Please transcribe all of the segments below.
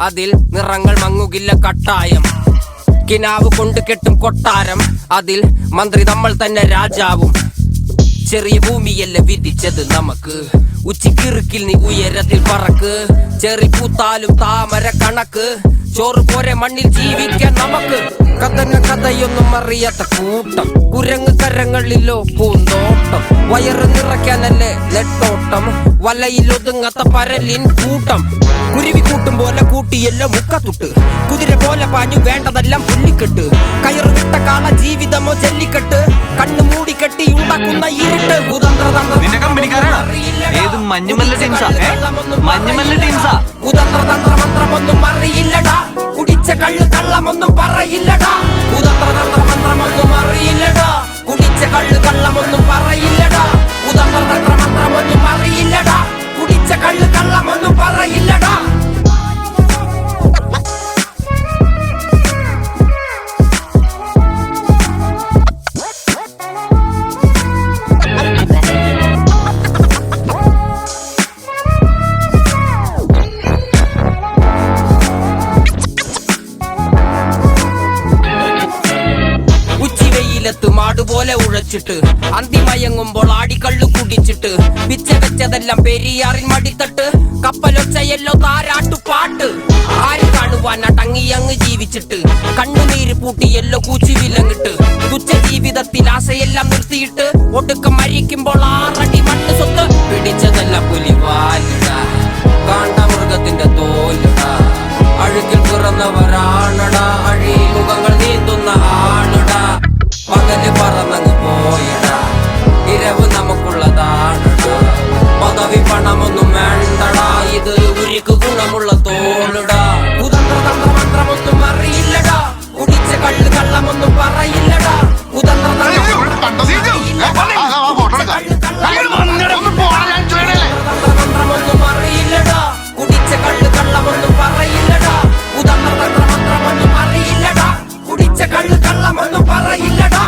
അതിൽ നിറങ്ങൾ മങ്ങുകില്ല കട്ടായം. കിനാവ് കൊണ്ട് കെട്ടും കൊട്ടാരം, അതിൽ മന്ത്രി നമ്മൾ തന്നെ രാജാവും. ചെറിയ ഭൂമിയല്ല വിധിച്ചത് നമുക്ക്, ഉച്ചിക്കിറുക്കിൽ നീ ഉയരത്തിൽ പറക്ക്. ചെറി പൂത്താലും താമര കണക്ക്, ചോറ് പോരെ മണ്ണിൽ ജീവിക്കാൻ നമുക്ക്. കഥന കഥയൊന്നും അറിയാത്ത കൂട്ടം, കുരങ്ങ് കരങ്ങളിലോ പൂന്തോട്ടം. വയറ് നിറയ്ക്കാനല്ലേ നെട്ടോട്ടം, വലയിൽ ഒതുങ്ങാത്ത പരലിൻ കൂട്ടം. കുരുവി കൂട്ടും പോലെ കൂട്ടിയല്ലോ മുക്കത്തുട്ട്, കുതിര പോലെ പാഞ്ഞു വേണ്ടതെല്ലാം പുല്ലിക്കെട്ട്. കയറ് വിട്ട കാള ജീവിതമോ ജല്ലിക്കെട്ട്, കണ്ണു മൂടിക്കെട്ടി ഉണ്ടാക്കുന്ന ഇരുട്ട്. കുതന്ത്രതന്ത്രമന്ത്രമൊന്നും അറിയില്ലടാ, കുടിച്ച കള്ള് കള്ളമൊന്നും പറയില്ലടാ. കുതന്ത്രതന്ത്രമന്ത്രമൊന്നും അറിയില്ലടാ, കുടിച്ച കള്ള് കള്ളമൊന്നും പറയില്ലടാ. കുതന്ത്രതന്ത്രമന്ത്രമൊന്നും അറിയില്ലടാ, കുടിച്ച കള്ള് കള്ളമൊന്നും പറയില്ലടാ. മാടുപോലെ ഉഴച്ചിട്ട് അന്തിമയങ്ങുമ്പോൾ ആടിക്കള്ളു കുടിച്ചിട്ട്, പിച്ച വെച്ചതെല്ലാം പെരിയാറിൻ മടിത്തട്ട്. കപ്പലൊച്ചയല്ലോ താരാട്ടുപാട്ട്, ആര് കാണുവാൻ അടങ്ങിയങ്ങ് ജീവിച്ചിട്ട്. കണ്ണുനീര് പൂട്ടിയല്ലോ കൂച്ചി വിലങ്ങിട്ട്, തുച്ഛ ജീവിതത്തിൽ ആശയെല്ലാം നിർത്തിയിട്ട്. ഒടുക്കം മരിക്കുമ്പോൾ 6 അടി മണ്ണ് സ്വത്ത്. പിടിച്ചതെല്ലാം പുലിവാലിടാ, കാണ്ടമൃഗത്തിന്റെ തോലിടാ. അഴുക്കിൽ പിറന്നവരാണടാ, അഴിമുഖങ്ങൾ നീന്തുന്ന ആണടാ. പകല് പറന്നങ്ങ് പോയടാ, ഇരവ് നമുക്കുള്ളതാണടാ. പദവി പണമൊന്നും വേണ്ടടാ, ഇത് ഉരുക്ക് ഗുണമുള്ള തോളിടാ. കുതന്ത്രതന്ത്രമന്ത്രമൊന്നും അറിയില്ലടാ, കുടിച്ച കള്ള് കള്ളമൊന്നും പറയില്ലടാ. കുതന്ത്രതന്ത്രമൊന്നും അറിയില്ലടാ, കുടിച്ച കള്ള് കള്ളമൊന്നും പറയില്ലടാ. കുതന്ത്രതന്ത്രമന്ത്രമൊന്നും അറിയില്ലടാ, കുടിച്ച കള്ള് കള്ളമൊന്നും പറയില്ലടാ.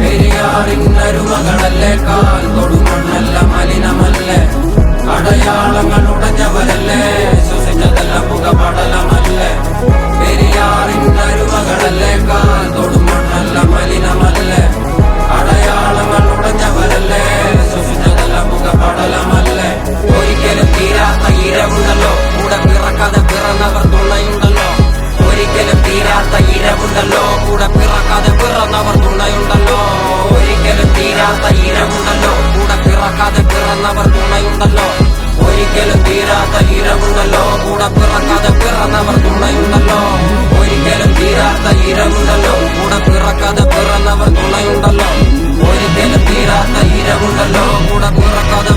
പെരിയാറിന്നരുമകളല്ലേ, കാൽ തൊടുമണ്ണല്ല മലിനമല്ലേ. അടയാളങ്ങൾ ഉടഞ്ഞവരല്ലേ, ശ്വസിച്ചതെല്ലാം പുകപടലമല്ലേ. പെരിയാറിന്നരുമകളല്ലേ, കാൽ തൊടുമണ്ണല്ല മലിനമല്ലേ. അടയാളങ്ങൾ ഉടഞ്ഞവരല്ലേ, ശ്വസിച്ചതെല്ലാം പുകപടലമല്ലേ. ഒരിക്കലും തീരാത്ത ഇരവുണ്ടല്ലോ, കൂടെ പിറക്കാതെ പിറന്നവർ തുണയുണ്ടല്ലോ. ഒരിക്കലും തീരാത്ത ഇരവുണ്ടല്ലോ, കൂടെ പിറക്കാതെ പിറന്നവർ തുണയുണ്ടല്ലോ. ഒരിക്കലും തീരാത്ത ഇരവുണ്ടല്ലോ, കൂടെ പിറക്കാതെ പിറന്നവർ തുണയുണ്ടല്ലോ. ഒരിക്കലും തീരാത്ത ഇരവുണ്ടല്ലോ, കൂടെ പിറക്കാതെ പിറന്നവർ തുണയുണ്ടല്ലോ. ഒരിക്കലും തീരാത്ത ഇരവുണ്ടല്ലോ, കൂടെ പിറക്കാതെ പിറന്നവർ തുണയുണ്ടല്ലോ. ഒരിക്കലും തീരാത്ത ഇരവുണ്ടല്ലോ, കൂടെ പിറക്കാതെ